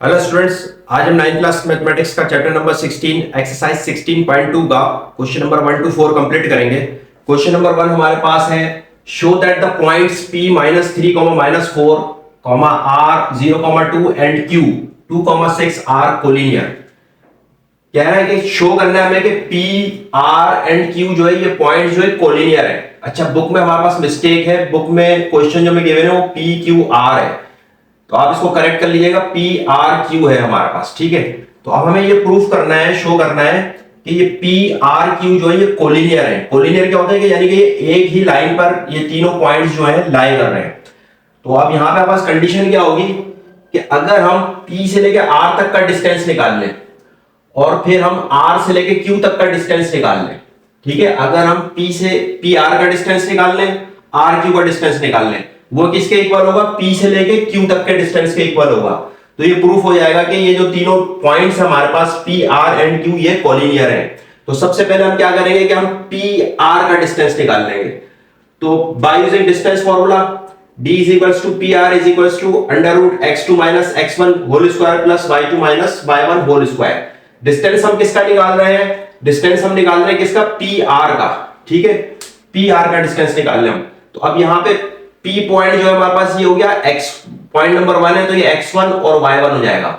Hello students, आज हम 9th class mathematics का चैप्टर नंबर 16 एक्सरसाइज 16.2 का क्वेश्चन नंबर 1 to 4 कंप्लीट करेंगे। क्वेश्चन नंबर 1 हमारे पास है, show that the points p -3, -4, r 0, 2 and q 2, 6 are collinear. कह रहा है कि शो करना है हमें कि p r एंड q जो है ये पॉइंट जो है कोलिनियर है। अच्छा, बुक में हमारे पास मिस्टेक है, बुक में क्वेश्चन जो हमें गिवन है वो p q r है, तो आप इसको करेक्ट कर लीजिएगा। पी आर क्यू है हमारे पास, ठीक है। तो अब हमें ये प्रूफ करना है, शो करना है कि ये पी आर क्यू जो है ये कोलिनियर है। कोलिनियर क्या होता है कि यानी कि ये एक ही लाइन पर ये तीनों पॉइंट्स जो है लाई कर रहे हैं। तो अब यहां पे पास कंडीशन क्या होगी कि अगर हम पी से लेके आर तक का डिस्टेंस निकाल लें और फिर हम आर से लेके क्यू तक का डिस्टेंस निकाल लें, ठीक है। अगर हम पी से पी आर का डिस्टेंस निकाल लें, आर क्यू का डिस्टेंस निकाल लें, वो किसके इक्वल होगा? पी से लेके क्यू तक के डिस्टेंस के इक्वल होगा। तो ये प्रूफ हो जाएगा कि ये जो तीनों पॉइंट्स हमारे पास पी आर एंड क्यू ये कोलिनियर है। तो सबसे पहले हम क्या करेंगे कि हम पी आर का डिस्टेंस निकाल लेंगे। तो bye using distance formula d is equals to pr is equals to under root x2 minus x1 whole square plus y2 minus y1 whole square। Distance हम किसका निकाल रहे हैं? डिस्टेंस हम निकाल रहे हैं किसका? पी आर का, ठीक है। पी आर का डिस्टेंस निकाल रहे हम। तो अब यहां पे पी पॉइंट जो है हमारे पास ये हो गया x पॉइंट नंबर 1 है, तो ये x1 और y1 हो जाएगा।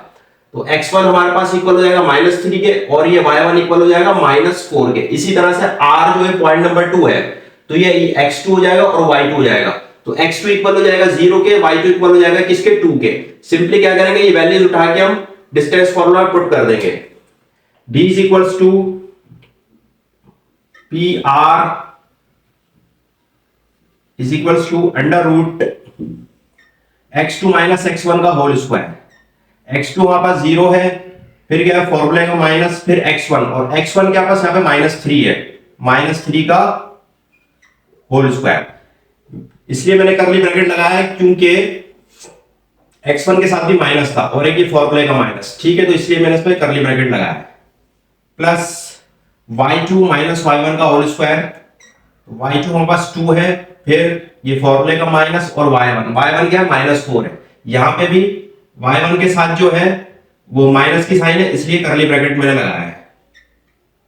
तो x1 हमारे पास इक्वल हो जाएगा -3 के और ये y1 इक्वल हो जाएगा -4 के। इसी तरह से r जो है पॉइंट नंबर 2 है, तो ये x2 हो जाएगा और y2 हो जाएगा। तो x2 इक्वल हो जाएगा 0 के, y2 इक्वल हो जाएगा किसके? 2 के। सिंपली क्या करेंगे, ये वैल्यूज उठा के हम डिस्टेंस फार्मूला में पुट कर देंगे। d is equals to pr is equals to under root x2 minus x1 का होल स्क्वायर। x2 हमारे पास 0 है, फिर क्या है फॉर्मूले का माइनस, फिर x1, और x1 क्या पास यहाँ पे -3 है, -3 का होल स्क्वायर। इसलिए मैंने कर्ली ब्रैकेट लगाया है क्योंकि x1 के साथ भी माइनस था और एक ये फॉर्मूले का माइनस, ठीक है। तो इसलिए मैंने इसमें कर्ली ब्रैकेट लगाया है। प्लस y2 माइनस y1 का होल स्क्वायर। y2 हमारे पास 2 है, फिर ये फॉर्मूले का माइनस और y1 क्या है? -4 है। यहां पे भी y1 के साथ जो है वो माइनस की साइन है, इसलिए कर्ली ब्रैकेट मैंने लगाया है।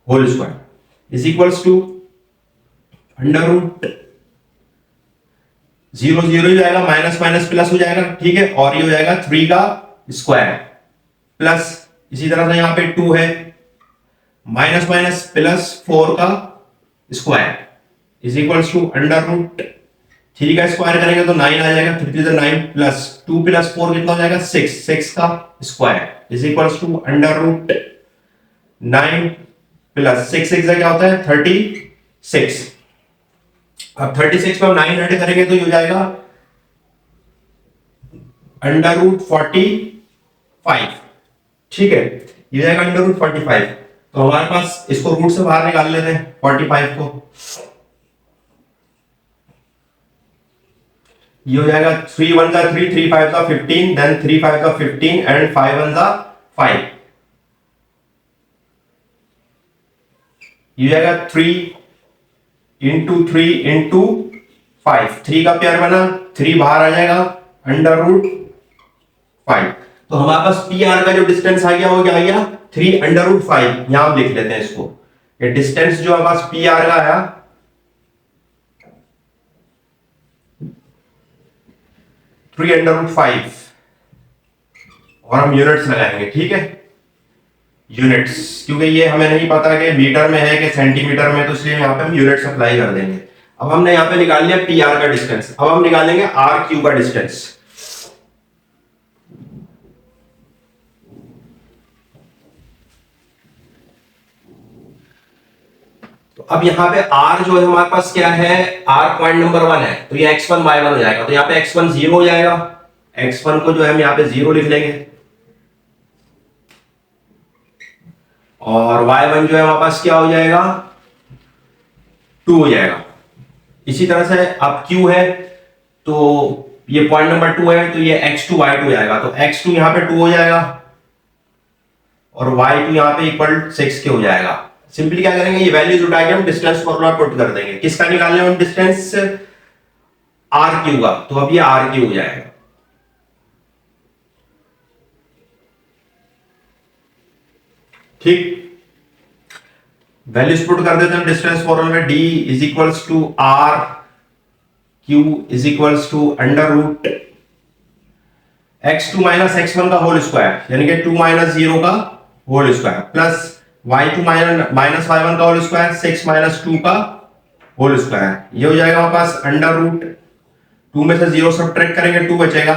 Whole square is equals to under root 0 0 हो जाएगा, माइनस माइनस प्लस हो जाएगा, ठीक है। और ये हो जाएगा 3 का स्क्वायर प्लस इसी तरह से यहां पे 2 है, माइनस माइनस प्लस 4 का square is equals to under root 3 का स्क्वायर करेंगे तो 9 आ जाएगा, 3 to 9 प्लस 2 प्लस 4 कितना हो जाएगा? 6 का square is equals to under root 9 plus 6 क्या होता है? 36। अब 36 में हम 9 ऐड करेंगे तो ये हो जाएगा अंडर रूट 45, ठीक है। ये जाएगा अंडर रूट 45। तो हमारे पास इसको रूट से बाहर निकाल लेते हैं 45 को। ये हो जाएगा 3 1 का 3, 3 5 का 15, देन 3 5 का 15 एंड 5 1 का 5। ये हो जाएगा 3 इंटू 3 इंटू 5, 3 का पेयर बना, 3 बाहर आ जाएगा अंडर रूट 5। तो हमारे पास पी आर का जो डिस्टेंस आ गया वो क्या आ गया? 3 अंडर रूट 5। यहां लिख लेते हैं इसको। ये डिस्टेंस जो हमारे पास पी आर का आया 3 अंडर रूट 5, और हम यूनिट्स लगाएंगे, ठीक है। यूनिट्स, क्योंकि ये हमें नहीं पता कि मीटर में है कि सेंटीमीटर में, तो इसलिए यहाँ पे हम यूनिट्स अप्लाई कर देंगे। अब हमने यहाँ पे निकाल लिया पी आर का डिस्टेंस, अब हम निकालेंगे आर क्यू का डिस्टेंस। तो अब यहाँ पे r जो है हमारे पास क्या है? r पॉइंट नंबर 1 है, तो ये x1 y1 हो जाएगा। तो यहाँ पे x1 0 हो जाएगा, x1 को जो है हम यहाँ पे 0 लिख लेंगे, और y1 जो है हमारे पास क्या हो जाएगा? 2 हो जाएगा। इसी तरह से अब q है, तो ये पॉइंट नंबर 2 है, तो ये x2 y2 हो जाएगा। तो x2 यहाँ पे 2 हो जाएगा और y2 यहाँ पे इक्वल 6 के हो जाएगा। सिंपली क्या करेंगे, ये वैल्यूज उठा के हम डिस्टेंस फॉर्मूला पुट कर देंगे। किसका निकालने हम डिस्टेंस? आर क्यू का। तो अब ये आर क्यू हो जाएगा। ठीक, वैल्यूज पुट कर देते हैं डिस्टेंस फॉर्मूला में। D is equals to R Q is equals to under root x2 minus x1 का होल स्क्वायर, यानी कि 2 माइनस 0 का whole square, plus y2 minus y1 का होल स्क्वायर, 6 माइनस 2 का होल स्क्वायर। ये हो जाएगा हमारे पास अंडर रूट 2 में से 0 सब्ट्रैक्ट करेंगे 2 बचेगा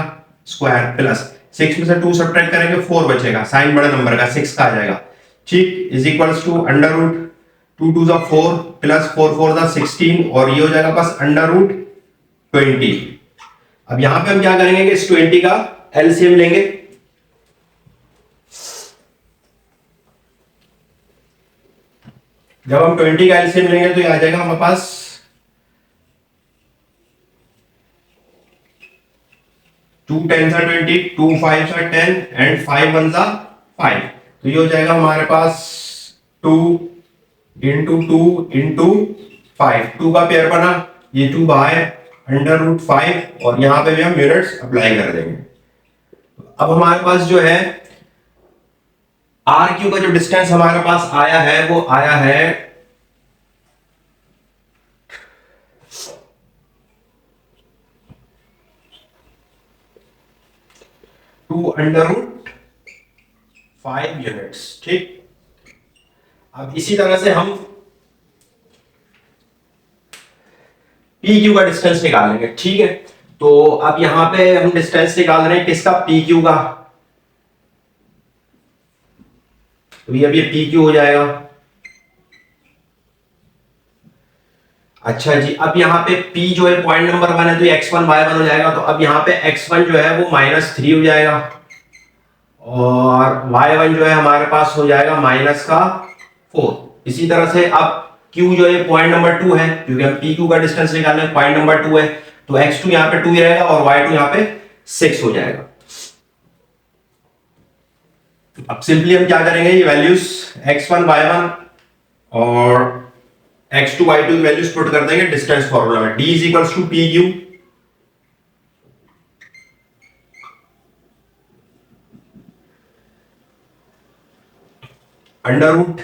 स्क्वायर, प्लस 6 में से 2 सब्ट्रैक्ट करेंगे 4 बचेगा, साइन बड़े नंबर का 6 का आ जाएगा। ठीक, is equals to under root 2 2 जा 4 प्लस 4 4 जा 16, और ये हो जाएगा बस अंडर रूट 20। अब यहां पे हम क्या करेंगे कि इस 20 का एलसीएम लेंगे। जब हम 20 का एलसीएम लेंगे तो ये आ जाएगा हमारे पास 2 10 सा 20, 2 5 सा 10 एंड 5 1 सा 5, तो ये हो जाएगा हमारे पास 2 इंटू 2 इंटू 5, 2 का पेयर बना, ये 2 बाय अंडर रूट 5, और यहां पे भी हम यूनिट्स अप्लाई कर देंगे। अब हमारे पास जो है आर क्यू का जो डिस्टेंस हमारे पास आया है वो आया है 2 अंडर रूट 5 यूनिट्स। ठीक, अब इसी तरह से हम पी क्यू का डिस्टेंस निकालेंगे। ठीक है, तो अब यहां पे हम डिस्टेंस निकाल रहे हैं किसका, पी क्यू का, तो ये अब ये पी क्यू हो जाएगा। अच्छा जी, अब यहाँ पे P जो है पॉइंट नंबर 1 है तो ये x1 y1 हो जाएगा, तो अब यहाँ पे x1 जो है वो -3 हो जाएगा, और y1 जो है हमारे पास हो जाएगा -4। इसी तरह से अब Q जो है पॉइंट नंबर 2 है, क्योंकि हम PQ का डिस्टेंस निकालना है, पॉइंट नंबर 2 है, तो x2 यहाँ पे 2 ही रहेगा और y2 यहाँ पे 6 हो जाएगा। अब सिंपली हम क्या करेंगे, ये वैल्यूज x1 y1 और x2 y2 की वैल्यूज पुट कर देंगे डिस्टेंस फॉर्मूला में। d is equals to P Q under root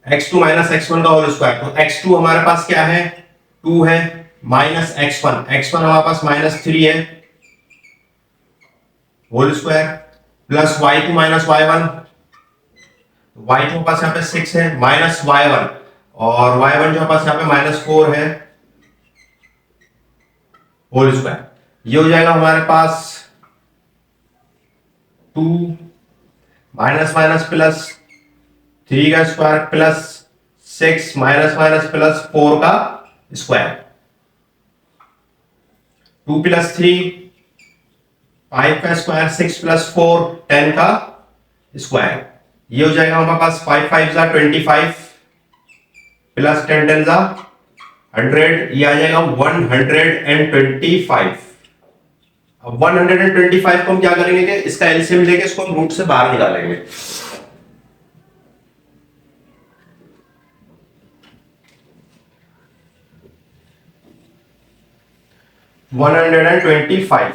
x2 minus x1 का होल स्क्वायर, तो x2 हमारे पास क्या है 2 है, माइनस x1 हमारे पास -3 है whole square, plus y2 minus y1 के पास यहाँ पे 6 है, माइनस y1, और y1 जो पास यहाँ पे -4 है होल स्क्वायर। ये हो जाएगा हमारे पास 2 माइनस माइनस प्लस 3 का square plus 6 minus minus plus 4 का स्क्वायर, 2 प्लस 3 5 का स्क्वायर, 6 प्लस 4 10 का स्क्वायर। ये हो जाएगा हमारे पास 5 5 जा 25 प्लस 10 10 जा 100, ये आ जाएगा 125। अब 125 को हम क्या करेंगे कि इसका एलसीएम लेके इसको हम रूट से बाहर निकालेंगे।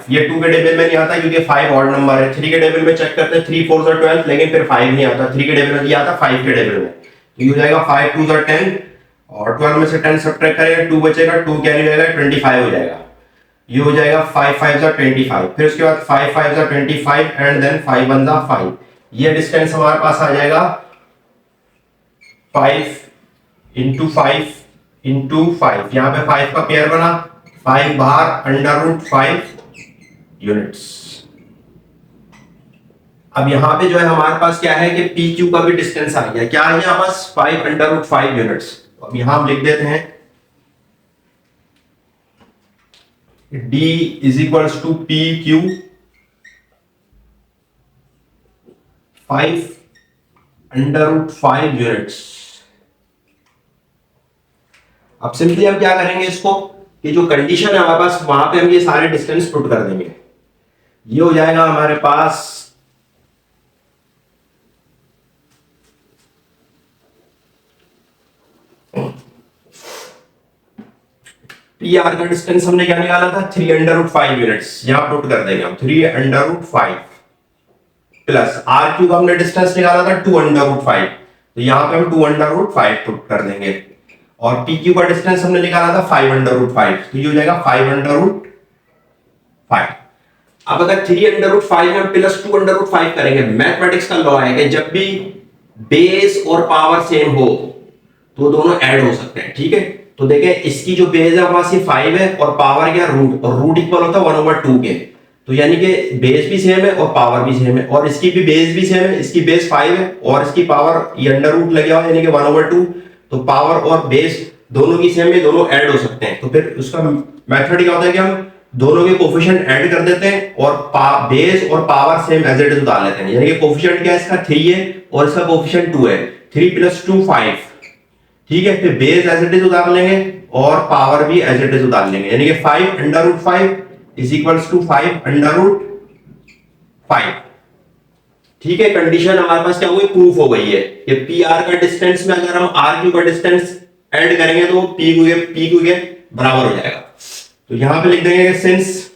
ये 2 के टेबल में नहीं आता क्योंकि 5 ऑड नंबर है। 3 के टेबल में चेक करते हैं, 3 4 जा 12, लेकिन फिर 5 नहीं आता। 3 के टेबल में आता 5 के टेबल में, तो ये हो जाएगा 5 2 जा 10, और 12 में से 10 सब्ट्रैक्ट करेंगे 2 बचेगा, 2 कैरी हो जाएगा 25 हो जाएगा। ये हो जाएगा 5 5 जा 25, फिर उसके बाद 5 5 जा 25 एंड देन 5 1 जा 5। ये डिस्टेंस हमारे पास आ जाएगा 5 इंटू 5 इंटू 5, यहाँ पे 5 का पेयर बना, 5 बाहर अंडर रूट 5 यूनिट्स। अब यहां पे जो है हमारे पास क्या है कि पी क्यू का भी डिस्टेंस आ गया, क्या है हमारे पास 5 अंडर रूट 5 यूनिट्स। अब यहां हम लिख देते हैं d is equals to P Q 5 under root 5 units. अब सिंपली हम क्या करेंगे इसको कि जो कंडीशन है हमारे पास वहां पे हम ये सारे डिस्टेंस पुट कर देंगे। ये हो जाएगा हमारे पास पी आर का डिस्टेंस हमने क्या निकाला था 3 अंडर रूट 5 यूनिट्स, यहां पुट कर देंगे हम 3 under root 5 plus R cube हमने डिस्टेंस निकाला था 2√5, तो यहाँ पे हम 2√5 पुट कर देंगे, और पी क्यू का डिस्टेंस हमने निकाला था 5√5, तो ये हो जाएगा 5√5। अब अगर 3√5 में प्लस 2√5 करेंगे, मैथमेटिक्स का लॉ है कि जब भी बेस और पावर सेम हो तो दोनों ऐड हो सकते हैं, ठीक है। तो देखें इसकी जो बेस है वहां से 5 है और पावर क्या रूट, और रूट इक्वल होता है 1/2 के, तो यानी कि बेस भी सेम है और पावर भी सेम है, और इसकी भी बेस भी सेम है, इसकी बेस 5 है और इसकी पावर ये अंडर रूट लगे हुआ है यानी कि 1/2, तो पावर और बेस दोनों की सेम है, दोनों ऐड हो सकते हैं। तो फिर उसका मेथड क्या होता है कि हम दोनों के कोफिशिएंट ऐड कर देते हैं और बेस और power same as it is उतार लेते हैं, यानी कि कोफिशिएंट क्या है इसका 3 है और इसका कोफिशिएंट 2 है, 3 + 2 5, ठीक है। फिर बेस एज इट इज उतार लेंगे और पावर भी एज इट इज उतार लेंगे, यानी कि 5√5 इज इक्वल्स टू 5√5, ठीक है। कंडीशन हमारे पास क्या हो गई, प्रूफ हो गई है कि पी आर का डिस्टेंस में अगर हम आर क्यू का डिस्टेंस ऐड करेंगे तो पी क्यू के बराबर हो जाएगा। तो यहां पे लिख देंगे कि since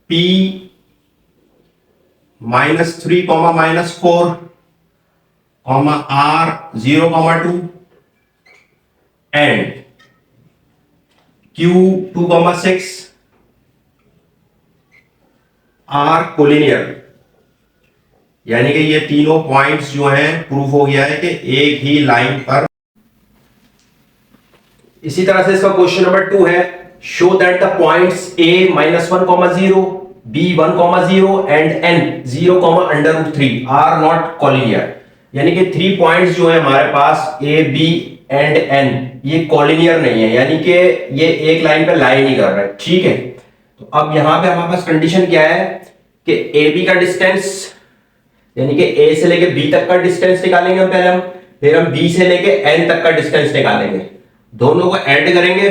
P -3, -4, R 0,2 and Q 2,6 are collinear, यानी कि ये तीनों पॉइंट्स जो हैं प्रूफ हो गया है कि एक ही लाइन पर। इसी तरह से इसका क्वेश्चन नंबर 2 है, show that the points A -1,0, B 1,0 and N 0,√3 are not collinear, यानी कि 3 पॉइंट्स जो है हमारे पास A, B एंड N ये कोलिनियर नहीं है, यानी कि ये एक लाइन पे लाई नहीं कर रहे, ठीक है। तो अब यहां पे हमारे पास कंडीशन क्या है कि ए बी का डिस्टेंस, यानी कि ए से लेके बी तक का डिस्टेंस निकालेंगे हम पहले, फिर हम बी से लेके एन तक का डिस्टेंस निकालेंगे, दोनों को ऐड करेंगे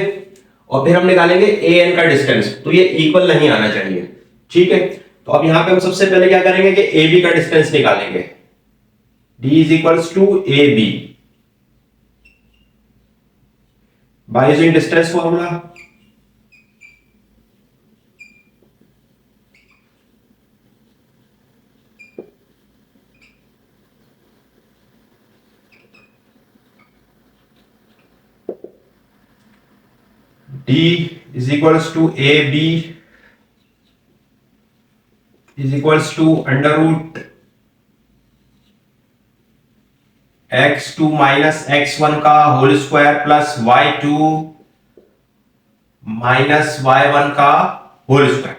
और फिर हम निकालेंगे ए एन का डिस्टेंस, तो ये इक्वल नहीं आना चाहिए, ठीक है। तो अब यहां पे हम सबसे पहले क्या करेंगे कि ए बी का डिस्टेंस निकालेंगे, d is equals to A B by using distance formula. D is equals to AB is equals to √ x2 minus x1 का whole square plus y2 minus y1 का होल स्क्वायर।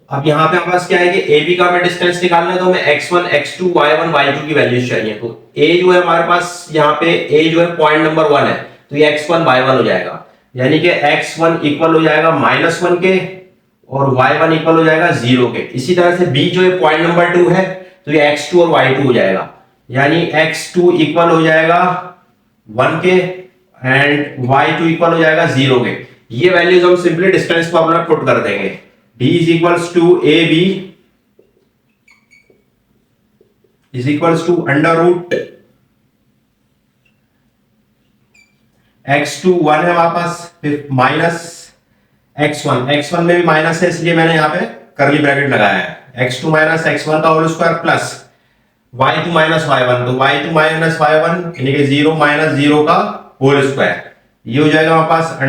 अब यहां पे हमारे पास क्या है कि AB का हमें डिस्टेंस निकालना है, तो हमें x1 x2 y1 y2 की वैल्यूज चाहिए। तो A जो है हमारे पास यहाँ पे A जो है पॉइंट नंबर 1 है, तो ये x1 y1 हो जाएगा, यानी कि x1 इक्वल हो जाएगा -1 के और y1 इक्वल हो जाएगा 0 के। इसी तरह से B जो है पॉइंट नंबर 2 है, तो ये x2 और y2 हो जाएगा, यानी x2 इक्वल हो जाएगा 1 के एंड y2 इक्वल हो जाएगा 0 के। ये वैल्यूज हम सिंपली डिस्टेंस फॉर्मूला पुट कर देंगे, d is equals to AB is equals to √ x2 1 है हमारे पास, फिर माइनस x1 में भी माइनस है इसलिए मैंने यहाँ पे करली ब्रैकेट लगाया है, x2 माइनस x1 का whole square plus y2 minus y1, तो y2 माइनस y1 यानी कि 0 माइनस 0 का होल स्क्वायर, ये हो जाएगा हमारे पास √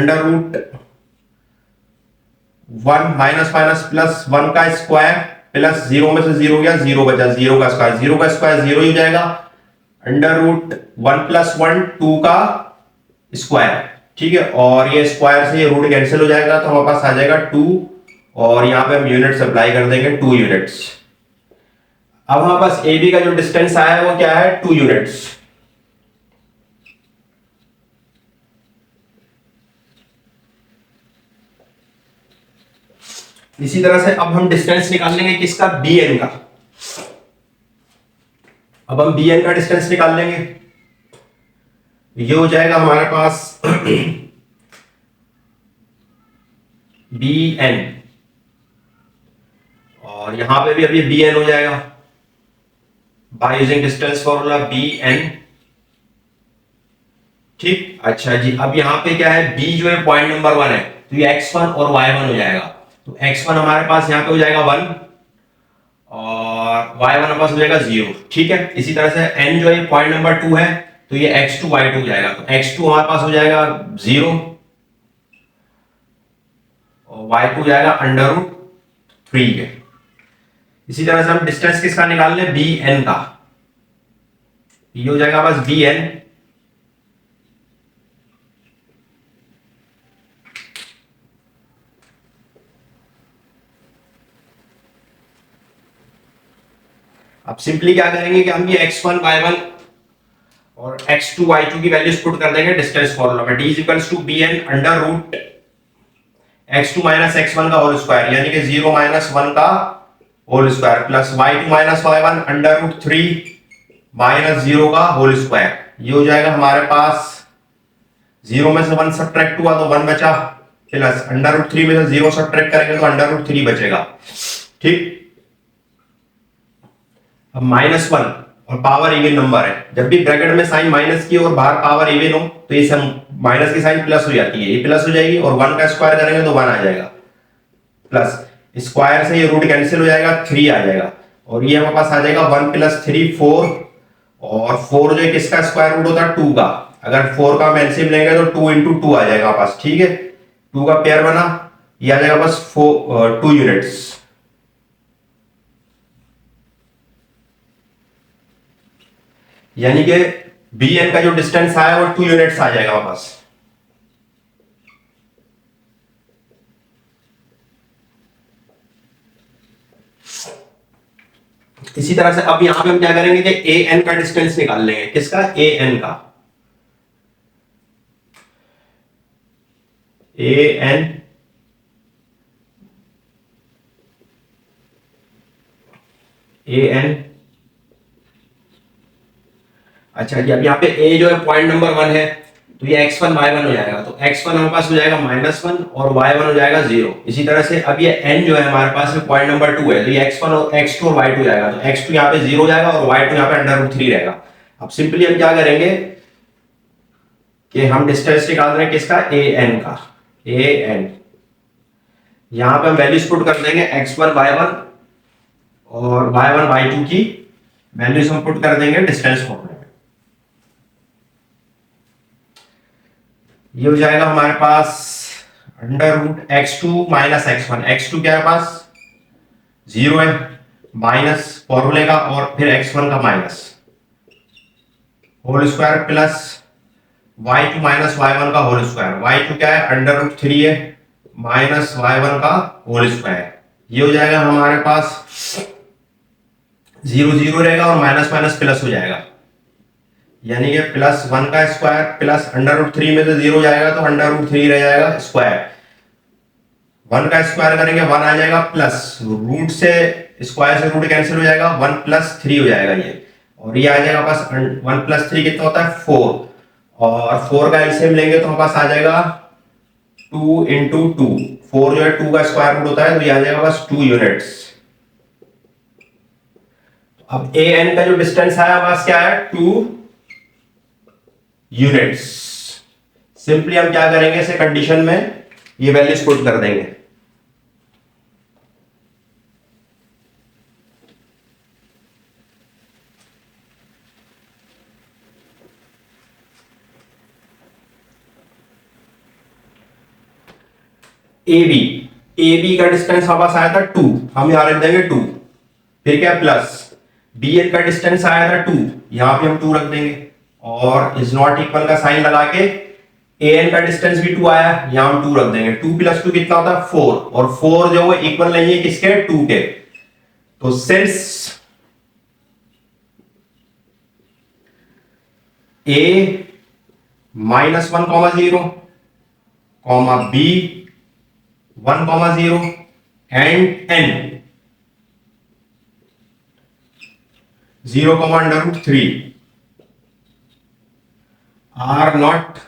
1 माइनस माइनस प्लस 1 का स्क्वायर प्लस 0 में से 0 गया, 0 बचा, 0 का स्क्वायर 0 ही हो जाएगा, √ 1 + 1 2 का स्क्वायर, ठीक है। और ये स्क्वायर से ये रूट कैंसिल हो जाएगा, तो हमारे पास आ जाएगा 2 और यहां पे हम यूनिट्स अप्लाई कर देंगे 2 यूनिट्स। अब हमारे पास ए बी का जो डिस्टेंस आया है वो क्या है 2 यूनिट्स। इसी तरह से अब हम डिस्टेंस निकाल लेंगे किसका, बी एन का। अब हम बी एन का डिस्टेंस निकाल लेंगे, ये हो जाएगा हमारे पास बी एन, और यहां पे भी अभी बी एन हो जाएगा by using distance formula B N, ठीक। अच्छा जी, अब यहां पे क्या है, बी जो है पॉइंट नंबर 1 है, तो ये x1 और y1 हो जाएगा, तो x1 हमारे पास यहां पे हो जाएगा 1 और y1 हमारे पास हो जाएगा 0। ठीक है, इसी तरह से n जो है पॉइंट नंबर 2 है, तो ये x2 y2 हो जाएगा। तो x2 हमारे पास हो जाएगा 0 और y2 हो जाएगा √3 है। इसी तरह से हम डिस्टेंस किसका निकाल लें, bn का। ये हो जाएगा बस bn। अब सिंपली क्या करेंगे कि हम ये x1 y1 और x2 y2 की वैल्यूज पुट कर देंगे डिस्टेंस फॉर्मूला में। d is equals to bn under root x2 minus x1 का होल स्क्वायर, यानी कि 0 माइनस 1 का whole square, plus y2 minus y1 under root 3 minus 0 का होल स्क्वायर। ये हो जाएगा हमारे पास 0 में से 1 सब्ट्रैक्ट हुआ तो 1 बचा, प्लस अंडर रूट 3 में से 0 सब्ट्रैक्ट करेंगे तो अंडर रूट 3 बचेगा। ठीक, अब -1 और पावर इवन नंबर है, जब भी ब्रैकेट में साइन माइनस की और बाहर पावर इवन हो तो ये माइनस की साइन प्लस हो जाती है, ये प्लस हो जाएगी और 1 का स्क्वायर करेंगे तो 1 आ जाएगा, प्लस स्क्वायर से ये रूट कैंसिल हो जाएगा, 3 आ जाएगा और ये हमारे पास आ जाएगा 1 + 3 4, और 4 जो है किसका स्क्वायर रूट होता है, 2 का। अगर 4 का एलसीएम लेंगे तो 2 × 2 आ जाएगा पास। ठीक है, 2 का पेयर बना, ये आ जाएगा बस 2 यूनिट्स। यानी कि bn का जो डिस्टेंस आया वो 2 यूनिट्स आ जाएगा वापस। इसी तरह से अब यहां पे हम क्या करेंगे कि an का डिस्टेंस निकाल लेंगे। किसका, an का। an अच्छा जी, अब यहाँ पे a जो है पॉइंट नंबर 1 है, तो ये x1 y1 हो जाएगा। तो x1 हमारे पास हो जाएगा -1 और y1 हो जाएगा 0। इसी तरह से अब ये n जो है हमारे पास में पॉइंट नंबर 2 है, तो ये x1 और x2 और y2 जाएगा। तो x2 यहाँ पे 0 जाएगा और y2 यहाँ पे √3 रहेगा। अब सिंपली हम क्या करेंगे कि हम डिस्टेंस निकाल रहे हैं किसका, an का। an यहाँ पे हम वैल्यूज पुट कर देंगे x1 y1 और y1 y2 की वैल्यूज हम पुट कर देंगे डिस्टेंस फॉर्मूले में। ये हो जाएगा हमारे पास √x2 माइनस x1। x2 क्या है पास, 0 है, माइनस फॉर्मूले का और फिर x1 का minus whole square, plus y2 minus y1 का होल स्क्वायर। y2 क्या है, √3 है, माइनस y1 का होल स्क्वायर। ये हो जाएगा हमारे पास 0 0 रहेगा और माइनस माइनस प्लस हो जाएगा, यानी कि +1 का स्क्वायर प्लस √3 में से 0 जाएगा तो √3 रह जाएगा स्क्वायर। 1 का स्क्वायर करेंगे 1 आ जाएगा, प्लस रूट से स्क्वायर से रूट कैंसिल हो जाएगा, 1 + 3 हो जाएगा ये, और ये आ जाएगा पास 1 + 3 कितना होता है, 4, और 4 का एलसीएम लेंगे तो हमारे पास आ जाएगा 2 × 2। 4 जो है 2 का स्क्वायर रूट होता है, तो ये आ जाएगा बस 2 यूनिट्स। अब an का जो डिस्टेंस आया बस क्या है, 2 यूनिट्स। सिंपली हम क्या करेंगे, इसे कंडीशन में ये वैल्यूज पुट कर देंगे। AB का डिस्टेंस हमारे पास आया था 2, हम यहां रख देंगे 2, फिर क्या प्लस BN का डिस्टेंस आया था 2, यहां पे हम 2 रख देंगे और इज नॉट इक्वल का साइन लगा के an का डिस्टेंस भी 2 आया, यहां हम 2 रख देंगे। 2 + 2 कितना होता है, 4, और 4 जो है इक्वल नहीं है किसके, 2 के। तो since a -1, 0, b 1, 0 and n 0, √3 are not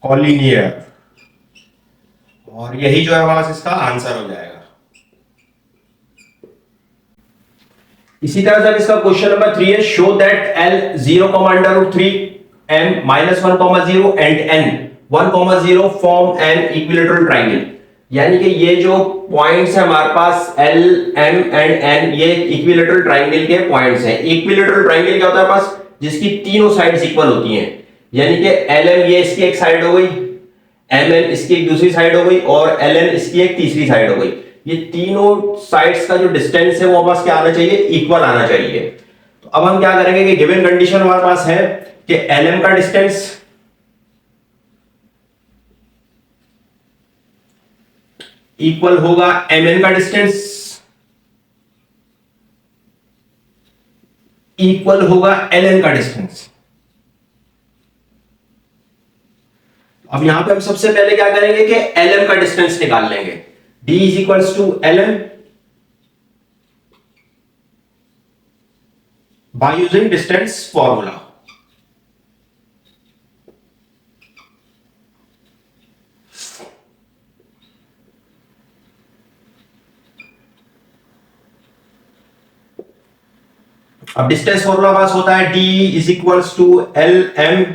collinear, और यही जो है हमारे पास इसका आंसर हो जाएगा। इसी तरह से इसका क्वेश्चन नंबर 3 है, show that L 0, √3, M -1, 0 and N 1, 0 form an equilateral triangle. यानी कि ये जो पॉइंट्स है हमारे पास एल एम एंड एन, ये इक्विलेटरल ट्राइंगल के पॉइंट्स हैं। इक्विलेटरल ट्राइंगल क्या होता है पास, जिसकी तीनों साइड्स इक्वल होती हैं। यानी कि एल एम ये इसकी एक साइड हो गई, एम एन इसकी एक दूसरी साइड हो गई और एल एन इसकी एक तीसरी साइड हो गई। ये तीनों साइड्स का जो डिस्टेंस है वो पास क्या आना चाहिए, इक्वल आना चाहिए। तो अब हम क्या करेंगे कि गिवन कंडीशन हमारे पास है कि एल एम का डिस्टेंस इक्वल होगा एम एन का डिस्टेंस, इक्वल होगा एल एन का डिस्टेंस। अब यहां पे हम सबसे पहले क्या करेंगे कि एल एम का डिस्टेंस निकाल लेंगे। d is equals to L M by using distance formula. अब डिस्टेंस फॉर्मूला पास होता है d is equals to L M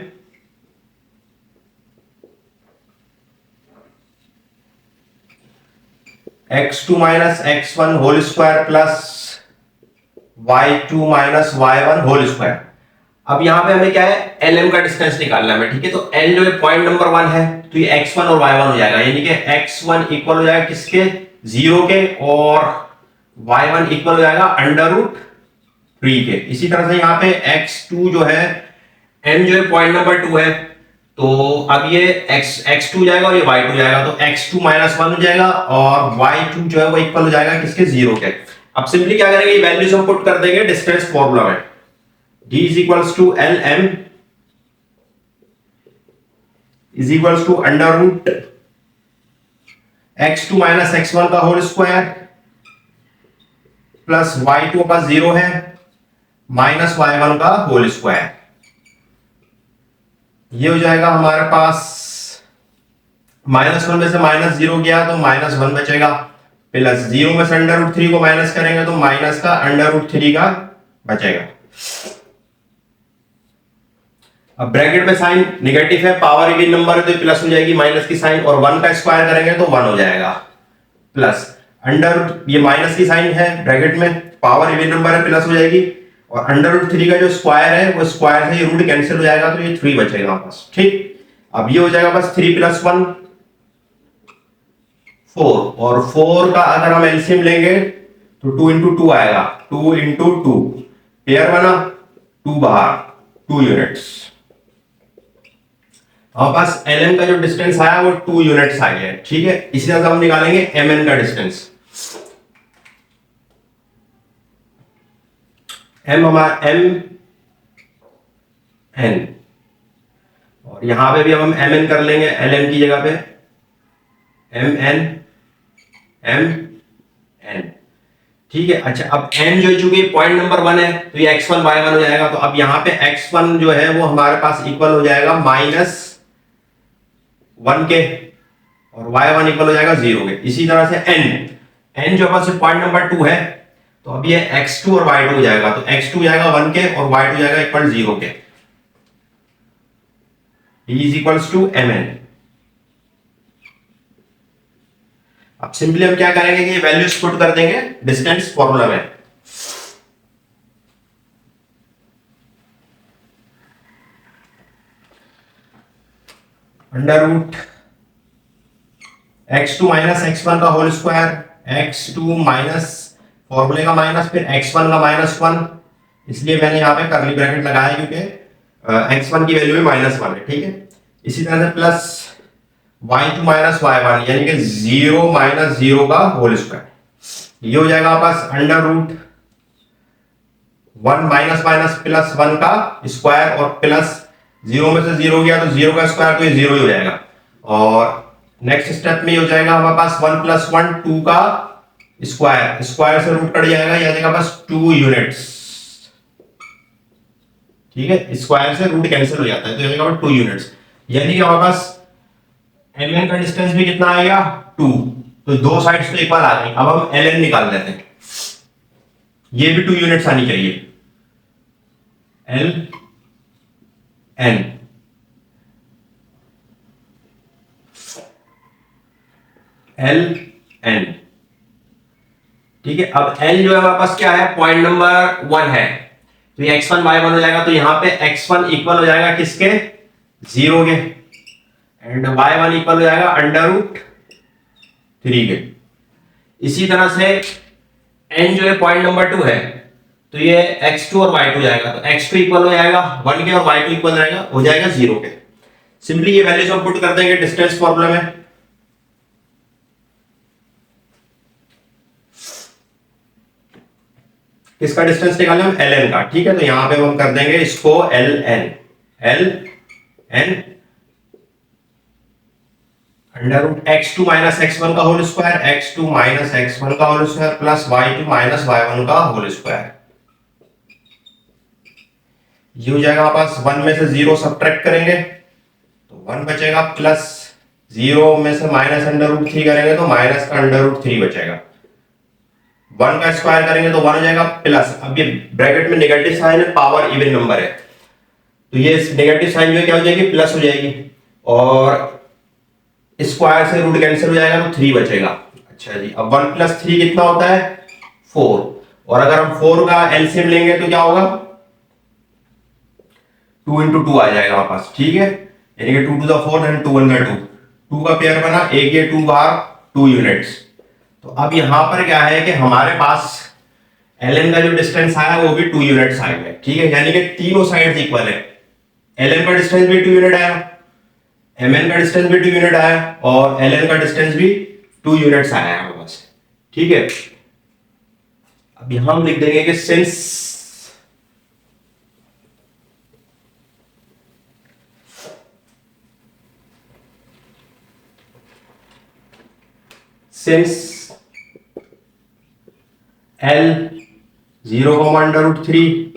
x2 minus x1 whole square plus y2 minus y1 whole square. अब यहां पे हमें क्या है, lm का डिस्टेंस निकालना है, ठीक है। तो l जो है पॉइंट नंबर 1 है, तो ये x1 और y1 हो जाएगा, यानी कि x1 इक्वल हो जाएगा किसके, 0 के, और y1 इक्वल हो जाएगा अंडर रूट 3 के। इसी तरह से यहाँ पे x2 जो है, m जो है पॉइंट नंबर 2 है, तो अब ये x2 जाएगा और ये y2 जाएगा, तो x2 माइनस 1 हो जाएगा और y2 जो है वो इक्वल हो जाएगा किसके, 0 के। अब सिंपली क्या करेंगे, ये वैल्यूज हम पुट कर देंगे डिस्टेंस फॉर्मूला में। d is equals to L M is equals to under root x2 minus x1 का होल स्क्वायर प्लस y2 का 0 है माइनस y1 का होल स्क्वायर। ये हो जाएगा हमारे पास, -1 में से -0 गया तो -1 बचेगा, प्लस 0 में से अंडर रूट 3 को माइनस करेंगे तो माइनस का अंडर रूट 3 का बचेगा। अब ब्रैकेट में साइन नेगेटिव है, पावर इवन नंबर है तो प्लस हो जाएगी माइनस की साइन, और 1 का स्क्वायर करेंगे तो 1 हो जाएगा, प्लस अंडर ये माइनस की साइन है ब्रैकेट में, पावर इवन नंबर है प्लस हो जाएगी, और अंडर रूट 3 का जो स्क्वायर है वो स्क्वायर से ये रूट कैंसिल हो जाएगा तो ये 3 बचेगा बस, ठीक। अब ये हो जाएगा बस 3 + 1 4, और 4 का अगर हम एलसीएम लेंगे तो 2 × 2 आएगा, 2 × 2 पेयर बना, 2 बाहर, 2 यूनिट्स। हमारे पास एल का जो डिस्टेंस आया वो 2 यूनिट्स आ गया, ठीक है। इसी तरह से हम निकालेंगे एम एन का डिस्टेंस। एम हमारा एम एन, और यहां पे भी हम एम एन कर लेंगे एल एम की जगह पे, एम एन एम एन, ठीक है। अच्छा, अब n जो चूंकि पॉइंट नंबर 1 है तो ये x1 y1 हो जाएगा, तो अब यहां पे x1 जो है वो हमारे पास इक्वल हो जाएगा -1 के, और y1 इक्वल हो जाएगा 0 के। इसी तरह से n जो पास पॉइंट नंबर 2 है, तो अब ये x2 और y2 हो जाएगा, तो x2 जाएगा 1 के और y2 जाएगा इक्वल 0 के। d is equals to mn। अब सिंपली हम क्या करेंगे कि ये वैल्यूज पुट कर देंगे डिस्टेंस फॉर्मूला में। Under root x2 minus x1 का होल स्क्वायर, x2 माइनस फॉर्मूले का माइनस, फिर x1 का -1, इसलिए मैंने यहाँ पे करली ब्रैकेट लगाया क्योंकि x1 की वैल्यू में -1 है, ठीक है। इसी तरह से प्लस y2 माइनस y1, यानी कि 0 - 0 का होल स्क्वायर। ये हो जाएगा पास under root 1 minus minus plus 1 का स्क्वायर, और प्लस 0 में से 0 गया तो 0 का स्क्वायर, तो ये 0 ही हो जाएगा। और नेक्स्ट स्टेप में हो जाएगा हमारे पास 1 + 1 2 का स्क्वायर, स्क्वायर से रूट कट जाएगा, यानी कि बस 2 यूनिट्स, ठीक है। स्क्वायर से रूट कैंसिल हो जाता है तो यानी 2 यूनिट्स, यानी कि हमारे पास एल का डिस्टेंस भी कितना आएगा, 2। तो दो साइड्स तो इक्वल आ गई। अब हम एल निकाल लेते हैं, ये भी 2 यूनिट्स आनी चाहिए, एल एन। L N. ठीक है, अब एल जो है हमारे पास क्या है, पॉइंट नंबर 1 है, तो ये x1 y1 हो जाएगा, तो यहां पे x1 इक्वल हो जाएगा किसके, 0 के, एंड y1 इक्वल हो जाएगा √3 के। इसी तरह से n जो है पॉइंट नंबर 2 है, तो ये x2 और y2 जाएगा, तो x2 इक्वल हो जाएगा 1 के और y2 इक्वल हो जाएगा 0 के। सिंपली ये वैल्यूज हम पुट कर देंगे डिस्टेंस फॉर्मूला में। किसका डिस्टेंस निकालें हम, एल एन का। ठीक है, तो यहां पे हम कर देंगे इसको L N under root x2 minus x1 का whole square, x2 minus x1 का whole square plus y2 minus y1 का होल स्क्वायर। ये हो जाएगा हमारे पास, 1 में से 0 सब्ट्रैक्ट करेंगे तो 1 बचेगा, प्लस 0 में से माइनस √3 करेंगे तो माइनस का √3 बचेगा, 1 का स्क्वायर करेंगे तो 1 हो जाएगा, प्लस अब ये ब्रैकेट में नेगेटिव साइन है, पावर इवन नंबर है, तो ये नेगेटिव साइन जो है क्या हो जाएगी, प्लस हो जाएगी, और स्क्वायर से रूट कैंसिल हो जाएगा तो 3 बचेगा। अच्छा जी, अब 1 + 3 कितना होता है, 4, और अगर हम 4 का एलसीएम लेंगे तो क्या होगा, 2 × 2 आ जाएगा हमारे पास। ठीक है, यानी कि 2 to the 4 एंड 2 × 2, 2 का पेयर बना, एक ये 2 बाहर, 2 यूनिट्स। तो अब यहां पर क्या है कि हमारे पास ln का जो डिस्टेंस आया वो भी 2 यूनिट्स आएंगे। ठीक है, यानी कि तीनों साइड्स इक्वल है, ln का डिस्टेंस भी 2 यूनिट आया, mn का डिस्टेंस भी 2 यूनिट आया, और ln का डिस्टेंस भी 2 यूनिट्स आया है हमारे पास। ठीक है, अब यहां हम लिख देंगे कि since L 0, √3,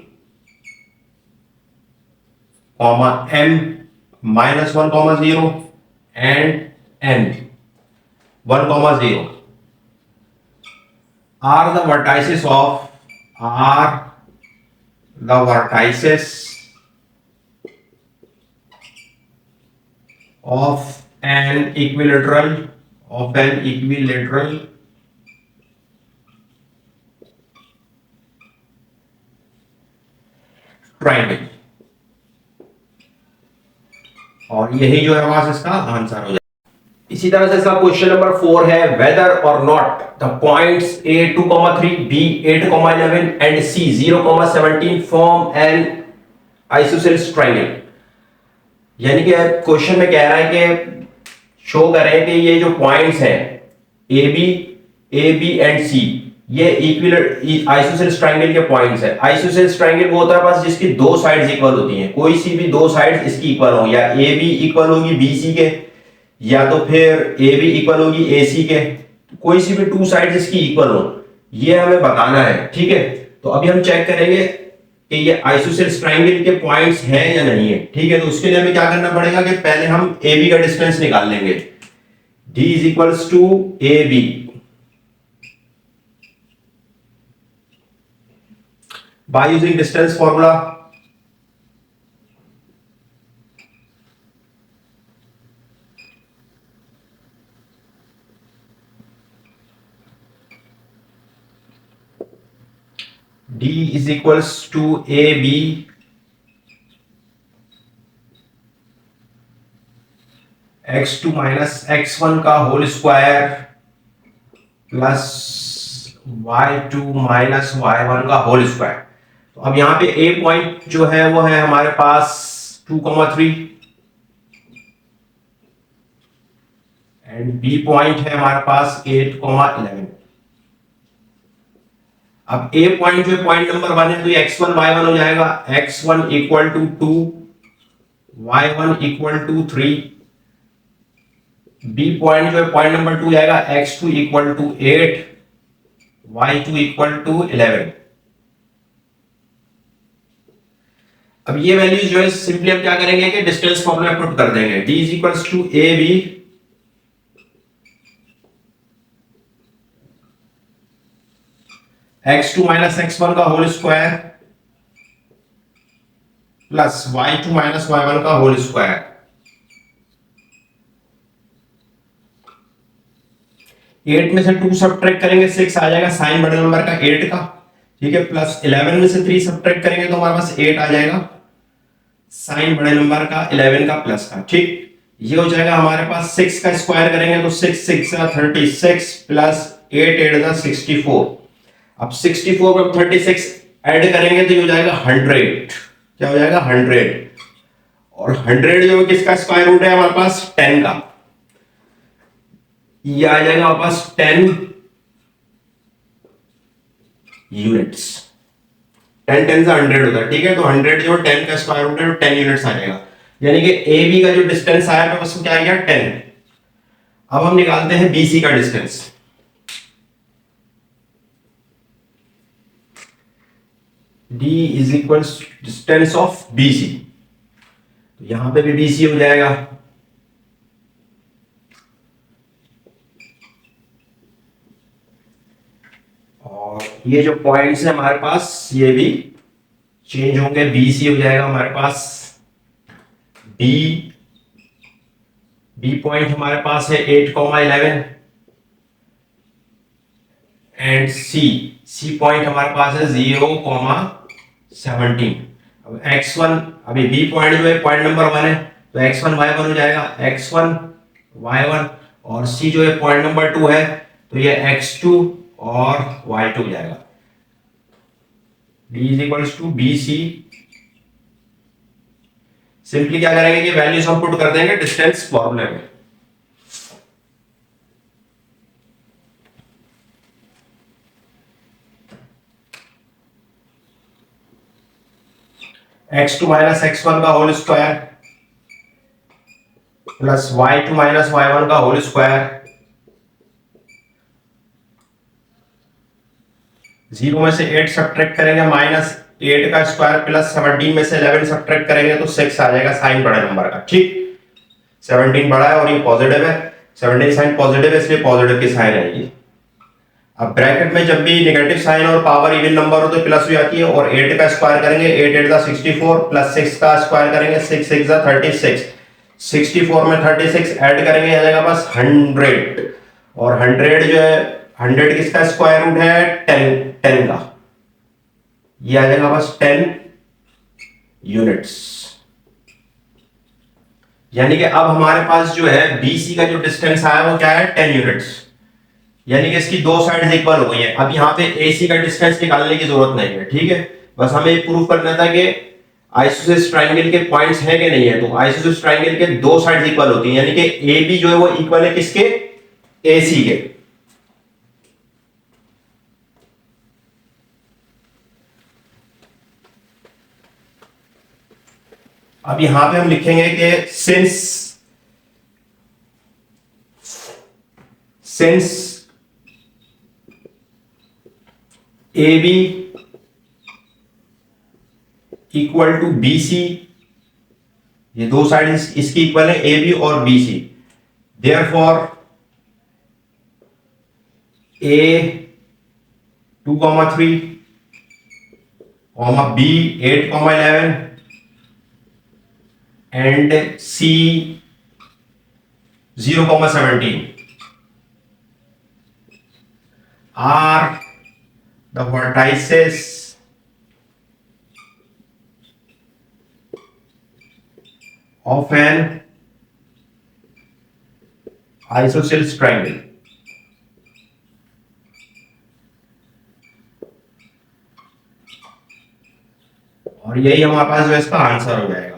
m -1, 0 and n 1, 0 are the vertices of an equilateral triangle, और यही जो है हमारा इसका आंसर हो जाएगा। इसी तरह से इसका क्वेश्चन नंबर 4 है, वेदर और not the points a 2,3 b 8,11 and c 0,17 form an isosceles triangle. यानी कि क्वेश्चन में कह रहा है कि शो करें कि ये जो पॉइंट्स हैं ए बी एंड सी, ये इक्विलेटरल आइसोसेलेस ट्राइंगल के पॉइंट्स है। आइसोसेलेस ट्राइंगल वो होता है बस जिसकी दो साइड्स इक्वल होती हैं, कोई सी भी दो साइड्स इसकी इक्वल हो, या ए बी इक्वल होगी बी सी के, या तो फिर ए बी इक्वल होगी ए सी के, कोई सी भी टू साइड्स इसकी इक्वल हो, ये हमें बताना है। ठीक है, तो अभी हम चेक करेंगे कि ये आइसोसेलेस ट्राइंगल के पॉइंट्स हैं या नहीं है। ठीक है, तो उसके लिए हमें क्या करना पड़ेगा कि पहले हम ए बी का डिस्टेंस निकाल लेंगे, d = AB by using distance formula। d = AB x2 - x1 का whole square plus y2 - y1 का होल स्क्वायर। तो अब यहां पे a पॉइंट जो है वो है हमारे पास 2,3 एंड b पॉइंट है हमारे पास 8,11। अब a पॉइंट जो पॉइंट नंबर 1 है तो ये x1 y1 हो जाएगा, x1 = 2, y1 = 3। बी पॉइंट जो है पॉइंट नंबर 2 जाएगा, x2 = 8, y2 = 11। अब ये वैल्यूज जो है सिंपली हम क्या करेंगे कि डिस्टेंस फॉर्मूला पुट कर देंगे, d = AB x2 - x1 का whole square plus y2 - y1 का होल स्क्वायर। 8 में से 2 सब्ट्रैक्ट करेंगे 6 आ जाएगा साइन बड़े नंबर का 8 का, ठीक है, प्लस 11 में से 3 सब्ट्रैक्ट करेंगे तो हमारे पास 8 आ जाएगा साइन बड़े नंबर का 11 का प्लस का, ठीक। ये हो जाएगा हमारे पास 6 का स्क्वायर करेंगे तो 6 6 36 प्लस 8 8 64। अब 64 में 36 ऐड करेंगे तो ये हो जाएगा 100, क्या हो जाएगा 100, और 100 जो है किसका स्क्वायर रूट है हमारे पास 10 का, ये आ जाएगा हमारे पास 10 यूनिट्स। 10 10 से 100 होता है, ठीक है, तो 100 जो 10 का स्क्वायर रूट है तो 10 यूनिट्स आ जाएगा, यानी कि ए बी का जो डिस्टेंस आया है उसमें क्या आ गया 10। अब हम निकालते हैं बी सी का distance. D is equal distance of B C, तो यहां पे भी बी सी हो जाएगा, और ये जो पॉइंट्स है हमारे पास ये भी चेंज होंगे, बी सी हो जाएगा हमारे पास बी, बी पॉइंट हमारे पास है 8,11 एंड सी पॉइंट हमारे पास है 0,17। अब x1, अभी बी पॉइंट जो है पॉइंट नंबर 1 है तो x1 y1 हो जाएगा, x1 y1, और सी जो है पॉइंट नंबर 2 है तो ये x2 और y2 हो जाएगा। d is equals to B C, simply क्या करेंगे कि वैल्यूज हम पुट कर देंगे डिस्टेंस फॉर्मूले में। x2 माइनस x1 का whole square plus y2 minus y1 का होल स्क्वायर, 0 में से 8 सब्ट्रैक्ट करेंगे माइनस 8 का स्क्वायर प्लस 17 में से 11 सब्ट्रैक्ट करेंगे तो 6 आ जाएगा साइन बड़े नंबर का, ठीक। 17 बड़ा है और ये पॉजिटिव है, 17 साइन पॉजिटिव है इसलिए पॉजिटिव की साइन आएगी। अब ब्रैकेट में जब भी नेगेटिव साइन और पावर इवन नंबर हो तो प्लस भी आती है, और 8 का स्क्वायर करेंगे 8 8 64 प्लस 6 का स्क्वायर करेंगे 6 6 36, 64 में 36 ऐड करेंगे आ जाएगा बस 100, और 100 जो है 100 किसका स्क्वायर रूट है 10 का, ये आ जाएगा बस 10 यूनिट्स। यानी कि अब हमारे पास जो है BC का जो डिस्टेंस आया वो क्या है 10 यूनिट्स, यानी कि इसकी दो साइड्स इक्वल हो गई हैं। अब यहाँ पे AC का डिस्टेंस निकालने की जरूरत नहीं है, ठीक है, बस हमें प्रूव करना था कि आइसोसेलेस ट्रायंगल के पॉइंट्स हैं कि नहीं है, तो आइसोसेलेस ट्रायंगल के दो साइड्स इक्वल होती हैं, यानी कि AB जो है वो इक्वल है किसके AC के। अब यहां पे हम लिखेंगे कि since AB equal to BC, ये दो साइड इसकी इक्वल है AB और BC, therefore A 2,3 B 8,11 and C 0,17 are the vertices of an isosceles triangle। और यही हमारे पास जो इसका आंसर हो जाएगा।